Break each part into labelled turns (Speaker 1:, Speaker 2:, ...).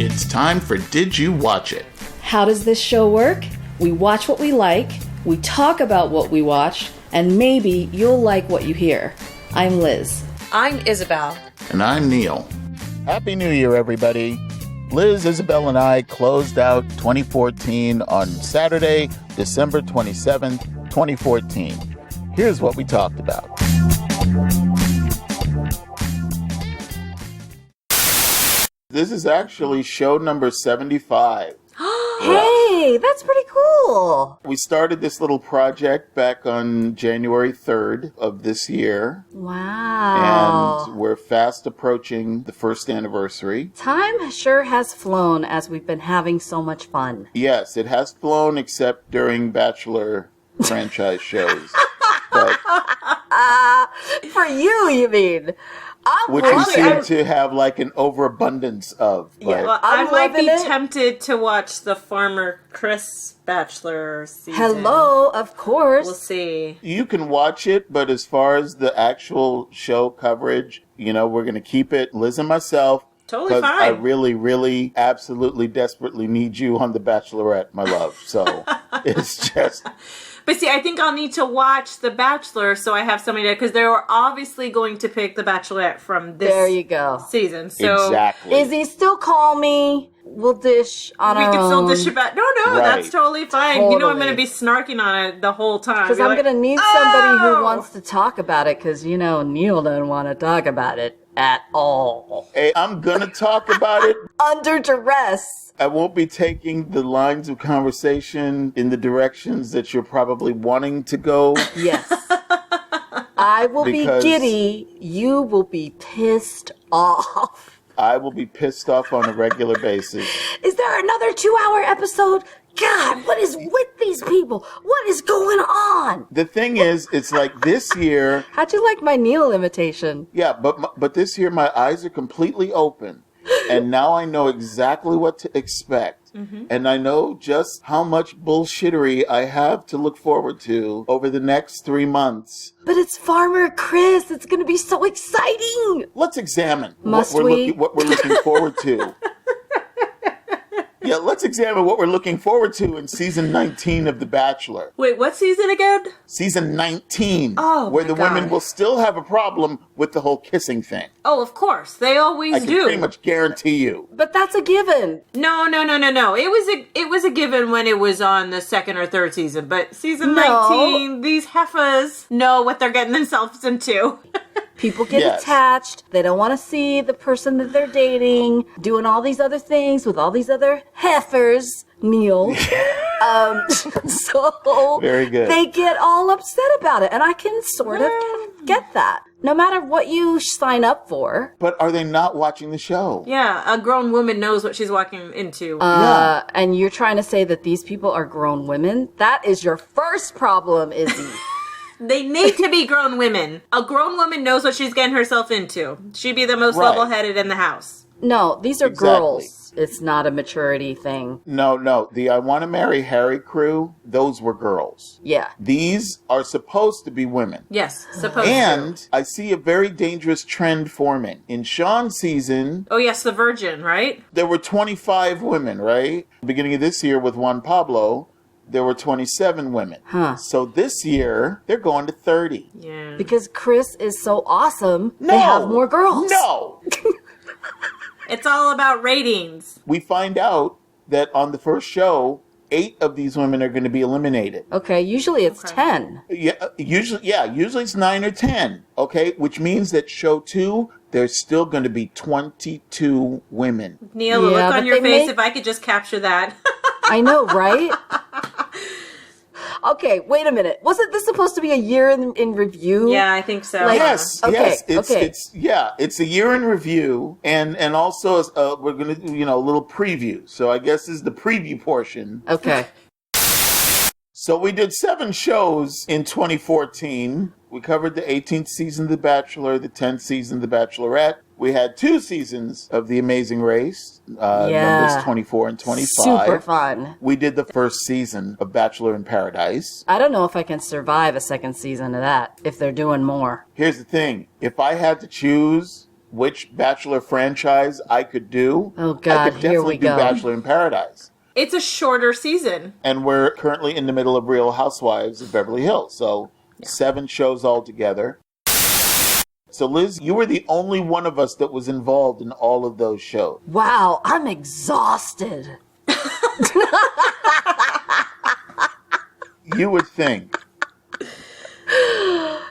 Speaker 1: It's time for Did You Watch It?
Speaker 2: How does this show work? We watch what we like, we talk about what we watch, and maybe you'll like what you hear. I'm Liz.
Speaker 3: I'm Isabelle.
Speaker 1: And I'm Neil.
Speaker 4: Happy New Year, everybody. Liz, Isabelle, and I closed out 2014 on Saturday, December 27th, 2014. Here's what we talked about. This is actually show number 75.
Speaker 3: Hey, that's pretty cool.
Speaker 4: We started this little project back on January 3rd of this year.
Speaker 3: Wow.
Speaker 4: And we're fast approaching the first anniversary.
Speaker 3: Time sure has flown as we've been having so much fun.
Speaker 4: Yes, it has flown except during Bachelor franchise shows. But,
Speaker 3: for you mean?
Speaker 4: which we seem to have like an overabundance of. But.
Speaker 5: Yeah, well, I might be
Speaker 3: loving it.
Speaker 5: tempted to watch the Farmer Chris Bachelor season.
Speaker 3: Hello, of course.
Speaker 5: We'll see.
Speaker 4: You can watch it, but as far as the actual show coverage, you know, we're going to keep it, Liz and myself.
Speaker 5: Totally fine.
Speaker 4: I really, really, absolutely, desperately need you on The Bachelorette, my love. So it's just...
Speaker 5: But see, I think I'll need to watch The Bachelor so I have somebody to... Because they were obviously going to pick The Bachelorette from this
Speaker 3: There you go.
Speaker 5: season. So
Speaker 4: exactly.
Speaker 3: Izzy, still call me. We'll dish on
Speaker 5: we
Speaker 3: our
Speaker 5: can
Speaker 3: own.
Speaker 5: still dish about... No,
Speaker 4: Right.
Speaker 5: that's totally fine. You know I'm
Speaker 3: Totally.
Speaker 5: going to be snarking on it the whole time.
Speaker 3: Because
Speaker 5: Be
Speaker 3: I'm
Speaker 5: like,
Speaker 3: going to need somebody who
Speaker 5: "Oh!"
Speaker 3: wants to talk about it, because, you know, Neil doesn't want to talk about it at all.
Speaker 4: Hey, I'm going to talk about it.
Speaker 3: Under duress.
Speaker 4: I won't be taking the lines of conversation in the directions that you're probably wanting to go.
Speaker 3: Yes. I will
Speaker 4: Because-
Speaker 3: be giddy. You will be pissed off.
Speaker 4: I will be pissed off on a regular basis.
Speaker 3: Is there another 2-hour episode? God, what is with these people? What is going on?
Speaker 4: The thing is, it's like this year,
Speaker 3: How'd you like my Neil imitation?
Speaker 4: yeah, but this year my eyes are completely open. And now I know exactly what to expect. And I know just how much bullshittery I have to look forward to over the next 3 months.
Speaker 3: But it's Farmer Chris. It's going to be so exciting.
Speaker 4: Let's examine
Speaker 3: Must
Speaker 4: what
Speaker 3: we?
Speaker 4: what we're looking forward to. Yeah, let's examine what we're looking forward to in season 19 of The Bachelor.
Speaker 5: Wait, what season again?
Speaker 4: Season 19,
Speaker 5: Oh,
Speaker 4: where
Speaker 5: my
Speaker 4: the women
Speaker 5: God.
Speaker 4: will still have a problem with the whole kissing thing.
Speaker 5: Oh, of course. They always
Speaker 4: I can
Speaker 5: do.
Speaker 4: pretty much guarantee you.
Speaker 3: But that's a given.
Speaker 5: No. It was a given when it was on the second or third season, but season
Speaker 3: No.
Speaker 5: 19, these heifers know what they're getting themselves into.
Speaker 3: People get
Speaker 4: Yes.
Speaker 3: attached. They don't want to see the person that they're dating doing all these other things with all these other heifers, Neil. So
Speaker 4: Very good.
Speaker 3: they get all upset about it. And I can sort of get that. No matter what you sign up for.
Speaker 4: But are they not watching the show?
Speaker 5: Yeah, a grown woman knows what she's walking into.
Speaker 3: And you're trying to say that these people are grown women? That is your first problem, Izzy.
Speaker 5: They need to be grown women. A grown woman knows what she's getting herself into. She'd be the most
Speaker 4: Right.
Speaker 5: level-headed in the house.
Speaker 3: No, these are
Speaker 4: Exactly.
Speaker 3: girls. It's not a maturity thing.
Speaker 4: No. The I Want to Marry Harry crew, those were girls.
Speaker 3: Yeah.
Speaker 4: These are supposed to be women.
Speaker 5: Yes, supposed
Speaker 4: And
Speaker 5: to.
Speaker 4: I see a very dangerous trend forming. In Sean's season,
Speaker 5: Oh, yes, the virgin, right?
Speaker 4: there were 25 women, right? Beginning of this year with Juan Pablo, there were 27 women.
Speaker 3: Huh.
Speaker 4: So this year, they're going to 30.
Speaker 5: Yeah.
Speaker 3: Because Chris is so awesome,
Speaker 4: No!
Speaker 3: they have more girls.
Speaker 4: No!
Speaker 5: It's all about ratings.
Speaker 4: We find out that on the first show, 8 of these women are going to be eliminated.
Speaker 3: Okay, usually it's
Speaker 5: Okay.
Speaker 3: 10.
Speaker 4: Usually it's 9 or 10, okay? Which means that show 2, there's still going to be 22 women.
Speaker 5: Neil, the
Speaker 3: Yeah,
Speaker 5: look
Speaker 3: but
Speaker 5: on your
Speaker 3: they
Speaker 5: face,
Speaker 3: make-
Speaker 5: if I could just capture that.
Speaker 3: I know, right? Okay, wait a minute. Wasn't this supposed to be a year in review?
Speaker 5: Yeah, I think so.
Speaker 3: Like-
Speaker 4: Yes,
Speaker 3: Okay,
Speaker 4: yes.
Speaker 3: okay.
Speaker 4: It's a year in review, and also we're gonna do, a little preview. So I guess this is the preview portion.
Speaker 3: Okay.
Speaker 4: So we did 7 shows in 2014. We covered the 18th season of The Bachelor, the 10th season of The Bachelorette. We had 2 seasons of The Amazing Race, numbers 24 and 25.
Speaker 3: Super fun.
Speaker 4: We did the first season of Bachelor in Paradise.
Speaker 3: I don't know if I can survive a second season of that if they're doing more.
Speaker 4: Here's the thing. If I had to choose which Bachelor franchise I could do.
Speaker 3: Oh,
Speaker 4: I
Speaker 3: God,
Speaker 4: could
Speaker 3: here we
Speaker 4: definitely do
Speaker 3: go.
Speaker 4: Bachelor in Paradise.
Speaker 5: It's a shorter season.
Speaker 4: And we're currently in the middle of Real Housewives of Beverly Hills. So 7 shows altogether. So Liz, you were the only one of us that was involved in all of those shows.
Speaker 3: Wow, I'm exhausted.
Speaker 4: You would think.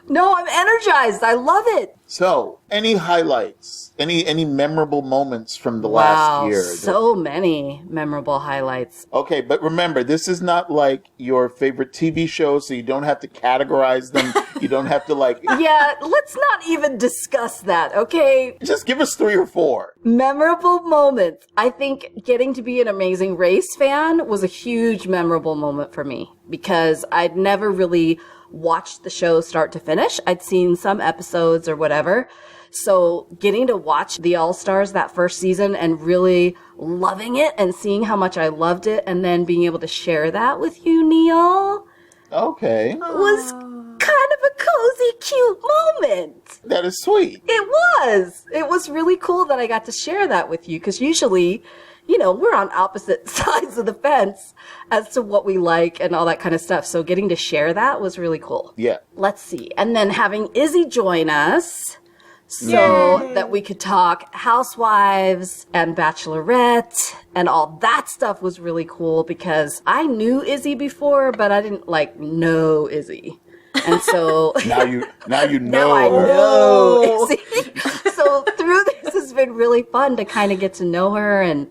Speaker 3: No, I'm energized. I love it.
Speaker 4: So, any highlights? Any memorable moments from the
Speaker 3: Wow,
Speaker 4: last year?
Speaker 3: so many memorable highlights.
Speaker 4: Okay, but remember, this is not like your favorite TV show, so you don't have to categorize them. You don't have to
Speaker 3: Yeah, let's not even discuss that, okay?
Speaker 4: just give us 3 or 4.
Speaker 3: Memorable moments. I think getting to be an Amazing Race fan was a huge memorable moment for me because I'd never really watched the show start to finish. I'd seen some episodes or whatever. So getting to watch the All-Stars that first season and really loving it and seeing how much I loved it and then being able to share that with you, Neil,
Speaker 4: Okay,
Speaker 3: was kind of a cozy, cute moment.
Speaker 4: that is sweet.
Speaker 3: It was. It was really cool that I got to share that with you because usually, we're on opposite sides of the fence as to what we like and all that kind of stuff. So getting to share that was really cool.
Speaker 4: Yeah.
Speaker 3: Let's see. And then having Izzy join us so that we could talk Housewives and Bachelorette and all that stuff was really cool because I knew Izzy before, but I didn't know Izzy. And so
Speaker 4: Now you know.
Speaker 3: now I
Speaker 4: her.
Speaker 3: know. So through this has been really fun to kind of get to know her and,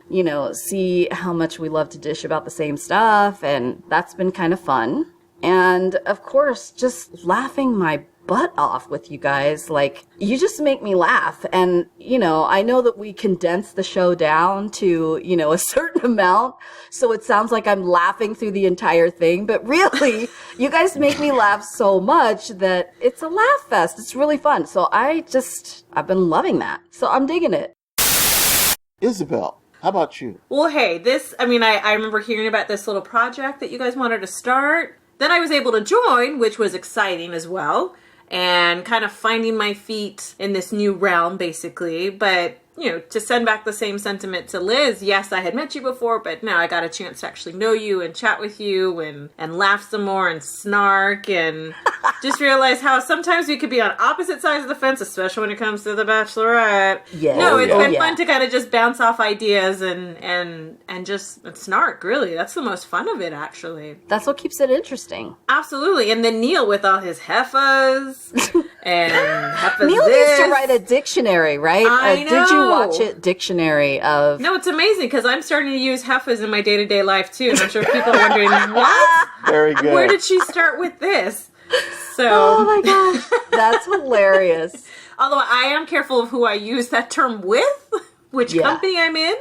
Speaker 3: see how much we love to dish about the same stuff. And that's been kind of fun. And of course, just laughing my butt off with you guys. You just make me laugh. And, I know that we condense the show down to, a certain amount. So it sounds like I'm laughing through the entire thing. But really, you guys make me laugh so much that it's a laugh fest. It's really fun. So I've been loving that. So I'm digging it.
Speaker 4: Isabelle, how about you?
Speaker 5: Well, hey, I remember hearing about this little project that you guys wanted to start. Then I was able to join, which was exciting as well. And kind of finding my feet in this new realm, basically. But, to send back the same sentiment to Liz, yes, I had met you before, but now I got a chance to actually know you and chat with you and laugh some more and snark and just realize how sometimes we could be on opposite sides of the fence, especially when it comes to The Bachelorette.
Speaker 3: Yeah.
Speaker 5: No, it's been
Speaker 3: yeah.
Speaker 5: fun to kind of just bounce off ideas and just snark, really. That's the most fun of it, actually.
Speaker 3: That's what keeps it interesting.
Speaker 5: Absolutely. And then Neil with all his heifas and heifas
Speaker 3: Neil
Speaker 5: this.
Speaker 3: needs to write a dictionary, right?
Speaker 5: I
Speaker 3: Did you
Speaker 5: know.
Speaker 3: watch it? Dictionary of...
Speaker 5: No, it's amazing because I'm starting to use heifas in my day-to-day life too. And I'm sure people are wondering, what?
Speaker 4: Very good.
Speaker 5: Where did she start with this? So,
Speaker 3: Oh my gosh, that's hilarious.
Speaker 5: although I am careful of who I use that term with, which
Speaker 3: Yeah.
Speaker 5: company I'm in.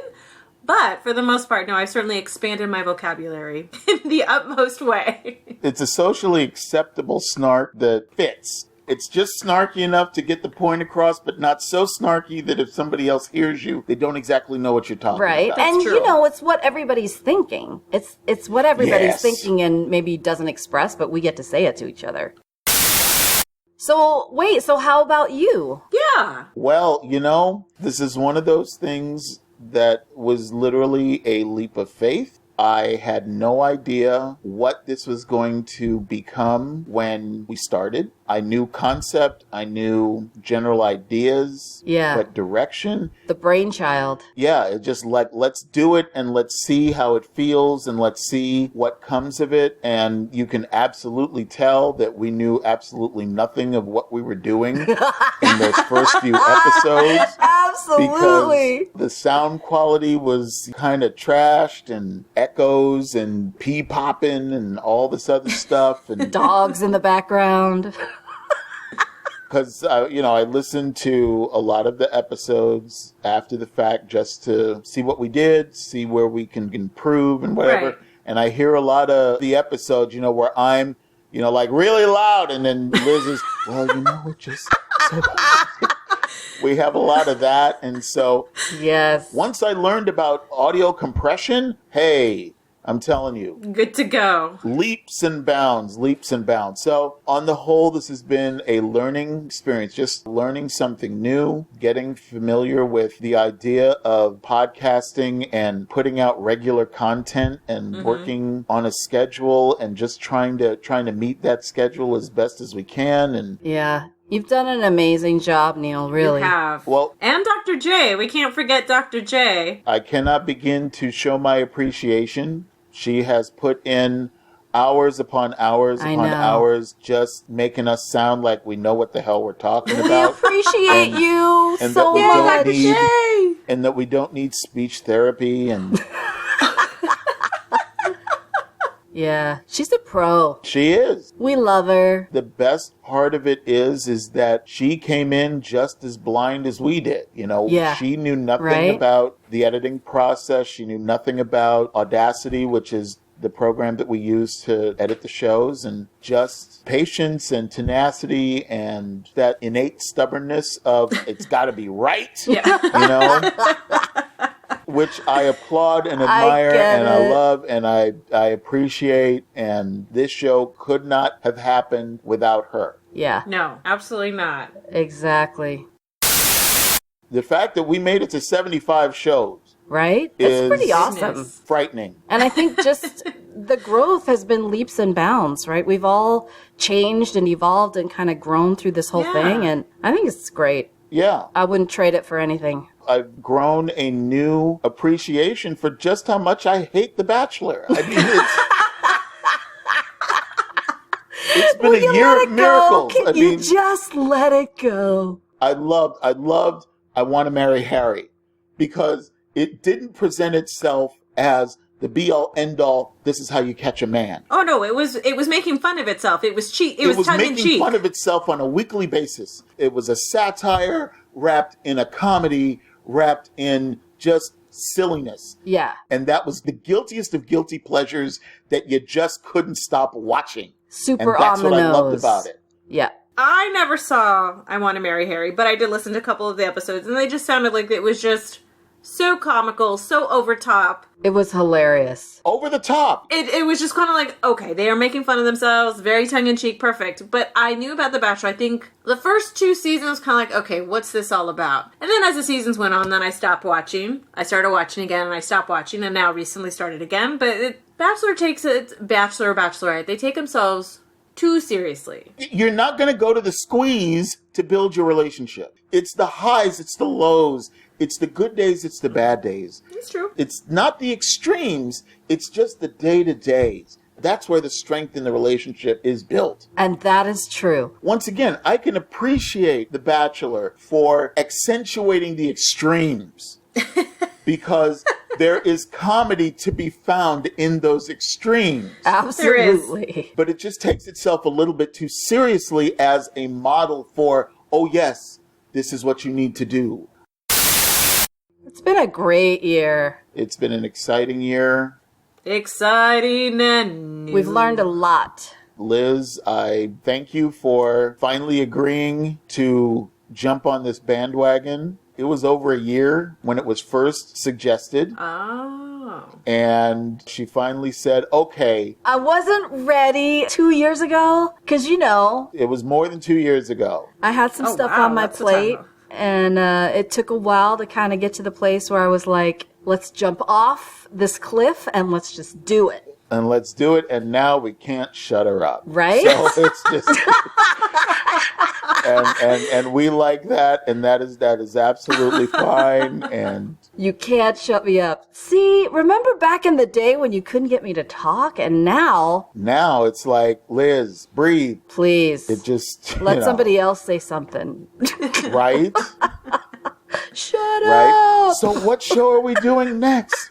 Speaker 5: But for the most part, no, I've certainly expanded my vocabulary in the utmost way.
Speaker 4: It's a socially acceptable snark that fits. It's just snarky enough to get the point across, but not so snarky that if somebody else hears you, they don't exactly know what you're talking
Speaker 3: Right.
Speaker 4: about.
Speaker 3: And
Speaker 5: true.
Speaker 3: it's what everybody's thinking. It's what everybody's
Speaker 4: Yes.
Speaker 3: thinking and maybe doesn't express, but we get to say it to each other. So how about you?
Speaker 5: Yeah.
Speaker 4: Well, this is one of those things that was literally a leap of faith. I had no idea what this was going to become when we started. I knew concept, I knew general ideas,
Speaker 3: Yeah.
Speaker 4: but direction.
Speaker 3: The brainchild.
Speaker 4: Yeah, it just let's do it and let's see how it feels and let's see what comes of it. And you can absolutely tell that we knew absolutely nothing of what we were doing in those first few episodes.
Speaker 3: Absolutely.
Speaker 4: Because the sound quality was kind of trashed and echoes and pee popping and all this other stuff. And
Speaker 3: Dogs in the background.
Speaker 4: because, I listened to a lot of the episodes after the fact just to see what we did, see where we can improve and whatever.
Speaker 5: Right.
Speaker 4: And I hear a lot of the episodes, where I'm, really loud. And then Liz is, it just so we have a lot of that. And so
Speaker 3: Yes.
Speaker 4: once I learned about audio compression, hey, I'm telling you.
Speaker 5: Good to go.
Speaker 4: Leaps and bounds, leaps and bounds. So on the whole, this has been a learning experience, just learning something new, getting familiar with the idea of podcasting and putting out regular content and working on a schedule and just trying to meet that schedule as best as we can. And
Speaker 3: Yeah. You've done an amazing job, Neil, really.
Speaker 5: You have.
Speaker 4: Well,
Speaker 5: and Dr. J. We can't forget Dr. J.
Speaker 4: I cannot begin to show my appreciation. She has put in hours upon hours
Speaker 3: I
Speaker 4: upon
Speaker 3: know.
Speaker 4: hours just making us sound like we know what the hell we're talking
Speaker 3: We
Speaker 4: about.
Speaker 3: appreciate you
Speaker 4: and
Speaker 3: so
Speaker 4: that we
Speaker 3: much.
Speaker 4: don't need and that we don't need speech therapy, and
Speaker 3: Yeah, she's a pro.
Speaker 4: she is.
Speaker 3: We love her.
Speaker 4: The best part of it is that she came in just as blind as we did. You know,
Speaker 3: Yeah.
Speaker 4: she knew nothing
Speaker 3: Right?
Speaker 4: about the editing process. She knew nothing about Audacity, which is the program that we use to edit the shows, and just patience and tenacity and that innate stubbornness of it's got to be right, you know, which I applaud and admire
Speaker 3: get
Speaker 4: and I
Speaker 3: it.
Speaker 4: love and I appreciate. And this show could not have happened without her.
Speaker 3: Yeah,
Speaker 5: No, absolutely not.
Speaker 3: exactly.
Speaker 4: The fact that we made it to 75 shows
Speaker 3: Right?
Speaker 4: is
Speaker 3: It's pretty awesome.
Speaker 5: Goodness.
Speaker 4: frightening.
Speaker 3: And I think just the growth has been leaps and bounds, right? We've all changed and evolved and kind of grown through this whole
Speaker 5: Yeah.
Speaker 3: thing. And I think it's great.
Speaker 4: Yeah.
Speaker 3: I wouldn't trade it for anything.
Speaker 4: I've grown a new appreciation for just how much I hate The Bachelor. I mean, it's been
Speaker 3: Will you
Speaker 4: a year
Speaker 3: let
Speaker 4: of
Speaker 3: it
Speaker 4: miracles.
Speaker 3: go? Can
Speaker 4: I
Speaker 3: you
Speaker 4: mean,
Speaker 3: just let it go?
Speaker 4: I loved I Want to Marry Harry because it didn't present itself as the be all end all. This is how you catch a man.
Speaker 5: Oh no, it was making fun of itself. It was cheap. It was tongue in
Speaker 4: making
Speaker 5: cheek.
Speaker 4: fun of itself on a weekly basis. It was a satire wrapped in a comedy, wrapped in just silliness.
Speaker 3: Yeah.
Speaker 4: And that was the guiltiest of guilty pleasures that you just couldn't stop watching.
Speaker 3: Super
Speaker 4: And that's
Speaker 3: on the
Speaker 4: what
Speaker 3: nose.
Speaker 4: I loved about it.
Speaker 3: Yeah.
Speaker 5: I never saw I Want to Marry Harry, but I did listen to a couple of the episodes, and they just sounded like it was just so comical, so over top.
Speaker 3: It was hilarious.
Speaker 4: Over the top.
Speaker 5: It was just kind of like, okay, they are making fun of themselves, very tongue-in-cheek, perfect. But I knew about The Bachelor. I think the first 2 seasons kind of like, okay, what's this all about? And then as the seasons went on, then I stopped watching. I started watching again, and I stopped watching, and now recently started again. But Bachelor takes it, Bachelor or Bachelorette, they take themselves too seriously.
Speaker 4: You're not going to go to the squeeze to build your relationship. It's the highs, it's the lows, it's the good days, it's the bad days.
Speaker 5: It's true.
Speaker 4: It's not the extremes, it's just the day-to-days. That's where the strength in the relationship is built.
Speaker 3: And that is true.
Speaker 4: Once again, I can appreciate The Bachelor for accentuating the extremes because there is comedy to be found in those extremes.
Speaker 3: Absolutely.
Speaker 4: But it just takes itself a little bit too seriously as a model for, oh yes, this is what you need to do.
Speaker 3: It's been a great year.
Speaker 4: It's been an exciting year.
Speaker 5: Exciting and new.
Speaker 3: We've learned a lot.
Speaker 4: Liz, I thank you for finally agreeing to jump on this bandwagon. It was over a year when it was first suggested.
Speaker 5: Oh.
Speaker 4: And she finally said, okay.
Speaker 3: I wasn't ready 2 years ago because,
Speaker 4: It was more than 2 years ago.
Speaker 3: I had some
Speaker 5: Oh,
Speaker 3: stuff
Speaker 5: wow,
Speaker 3: on my
Speaker 5: that's a
Speaker 3: plate.
Speaker 5: time.
Speaker 3: And it took a while to kind of get to the place where I was like, let's jump off this cliff and let's just do it.
Speaker 4: And let's do it. And now we can't shut her up.
Speaker 3: Right?
Speaker 4: So it's just... and we like that. And that is absolutely fine. And
Speaker 3: You can't shut me up. See, remember back in the day when you couldn't get me to talk? And now,
Speaker 4: now it's like, Liz, breathe.
Speaker 3: please,
Speaker 4: It just...
Speaker 3: let somebody else say something.
Speaker 4: Right?
Speaker 3: Shut
Speaker 4: Right?
Speaker 3: up!
Speaker 4: So what show are we doing next?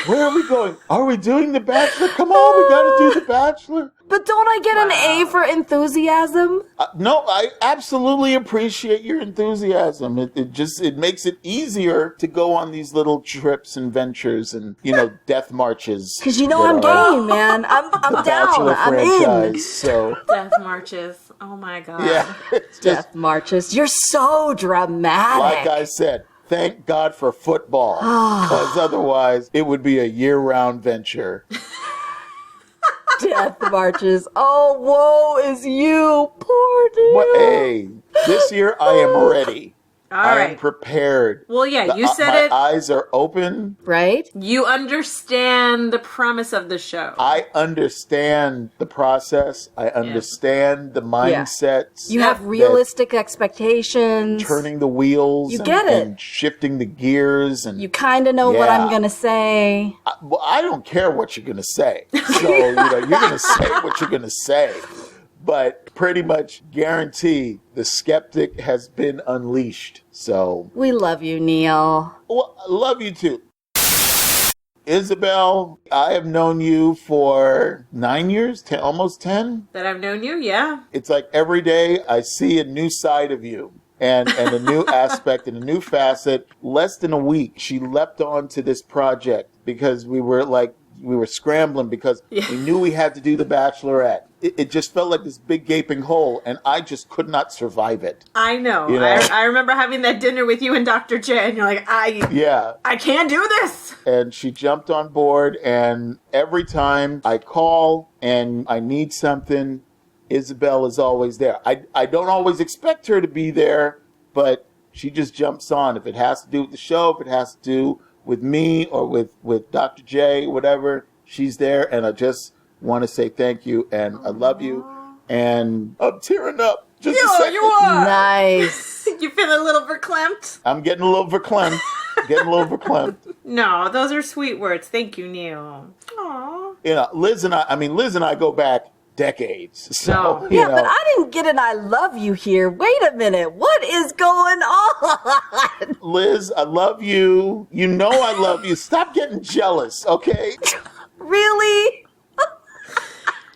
Speaker 4: Where are we going? Are we doing The Bachelor? Come on, we gotta do The Bachelor.
Speaker 3: But don't I get an A for enthusiasm?
Speaker 4: No, I absolutely appreciate your enthusiasm. It makes it easier to go on these little trips and ventures and, death marches.
Speaker 3: Because you know
Speaker 4: that
Speaker 3: I'm
Speaker 4: are
Speaker 3: game, man. I'm
Speaker 4: the
Speaker 3: down.
Speaker 4: Bachelor
Speaker 3: I'm in.
Speaker 4: franchise. So,
Speaker 5: Death marches. Oh my god.
Speaker 4: yeah, it's just
Speaker 3: Death marches. You're so dramatic.
Speaker 4: like I said, Thank God for football, because otherwise it would be a year-round venture.
Speaker 3: Death marches. Oh, woe is you, poor dude.
Speaker 4: But hey, this year I am ready. I am prepared.
Speaker 5: Well, yeah, you said
Speaker 4: my
Speaker 5: it.
Speaker 4: My eyes are open.
Speaker 3: Right?
Speaker 5: You understand the premise of the show.
Speaker 4: I understand the process. I understand the mindsets.
Speaker 3: You have realistic expectations.
Speaker 4: Turning the wheels.
Speaker 3: You get it.
Speaker 4: And shifting the gears. And
Speaker 3: you kind of know what I'm going to say.
Speaker 4: I don't care what you're going to say. So, you're going to say what you're going to say. But pretty much guarantee the skeptic has been unleashed. So
Speaker 3: we love you, Neil.
Speaker 4: Well, I love you too. Isabelle, I have known you for 9 years, almost 10.
Speaker 5: That I've known you, yeah.
Speaker 4: It's like every day I see a new side of you and a new aspect and a new facet. Less than a week, she leapt onto this project because we were scrambling because we knew we had to do The Bachelorette. It just felt like this big gaping hole, and I just could not survive it.
Speaker 5: I know. I remember having that dinner with you and Dr. J, and you're like, I can't do this.
Speaker 4: And she jumped on board, and every time I call and I need something, Isabelle is always there. I don't always expect her to be there, but she just jumps on. If it has to do with the show, if it has to do with me or with Dr. J, whatever, she's there, and I just want to say thank you, and I love you, and I'm tearing up. Just a second.
Speaker 5: You are.
Speaker 3: Nice.
Speaker 5: You feeling a little verklempt?
Speaker 4: I'm getting a little verklempt.
Speaker 5: No, those are sweet words. Thank you, Neil. Aww.
Speaker 4: Liz and I go back decades. So,
Speaker 3: yeah, but I didn't get an I love you here. Wait a minute. What is going on?
Speaker 4: Liz, I love you. You know I love you. Stop getting jealous, okay?
Speaker 3: Really?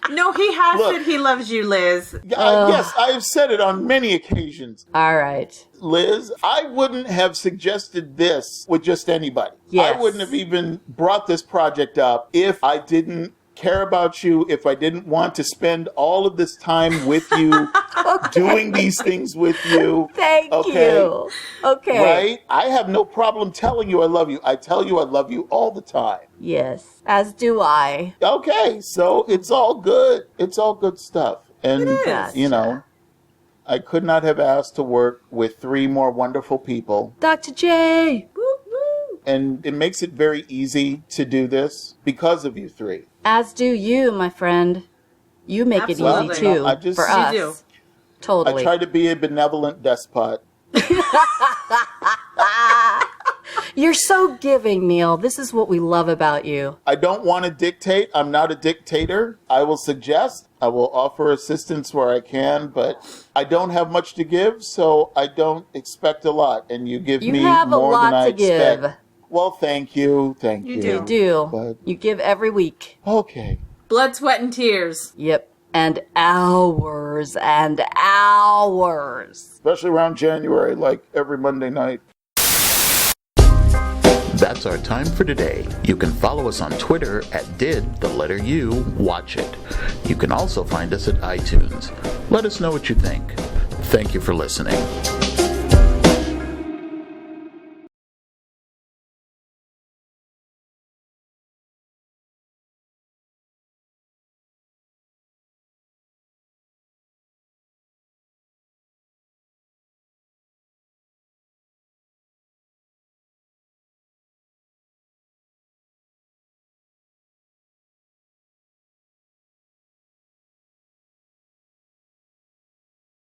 Speaker 5: No, he has said he loves you, Liz.
Speaker 4: Yes, I have said it on many occasions.
Speaker 3: All right.
Speaker 4: Liz, I wouldn't have suggested this with just anybody.
Speaker 3: Yes.
Speaker 4: I wouldn't have even brought this project up if I didn't care about you, if I didn't want to spend all of this time with you, doing these things with you.
Speaker 3: Thank you. Okay.
Speaker 4: Right? I have no problem telling you I love you. I tell you I love you all the time.
Speaker 3: Yes, as do I.
Speaker 4: Okay, so it's all good. It's all good stuff. And, I could not have asked to work with 3 more wonderful people.
Speaker 3: Dr. J.
Speaker 5: Woo, woo.
Speaker 4: And it makes it very easy to do this because of you 3.
Speaker 3: As do you, my friend. You make
Speaker 5: Absolutely.
Speaker 3: it easy, too, for us.
Speaker 5: You do.
Speaker 3: Totally.
Speaker 4: I try to be a benevolent despot.
Speaker 3: You're so giving, Neil. This is what we love about you.
Speaker 4: I don't want to dictate. I'm not a dictator. I will suggest. I will offer assistance where I can, but I don't have much to give, so I don't expect a lot. And you give me
Speaker 3: have
Speaker 4: more
Speaker 3: a lot
Speaker 4: than I
Speaker 3: to
Speaker 4: expect.
Speaker 3: give.
Speaker 4: Well, thank you. Thank you.
Speaker 5: do.
Speaker 3: You do.
Speaker 4: But,
Speaker 3: you give every week.
Speaker 4: okay.
Speaker 5: Blood, sweat, and tears.
Speaker 3: Yep. And hours and hours.
Speaker 4: Especially around January, like every Monday night.
Speaker 1: That's our time for today. You can follow us on Twitter at @DidTheLetterU_Watch_It. You can also find us at iTunes. Let us know what you think. Thank you for listening.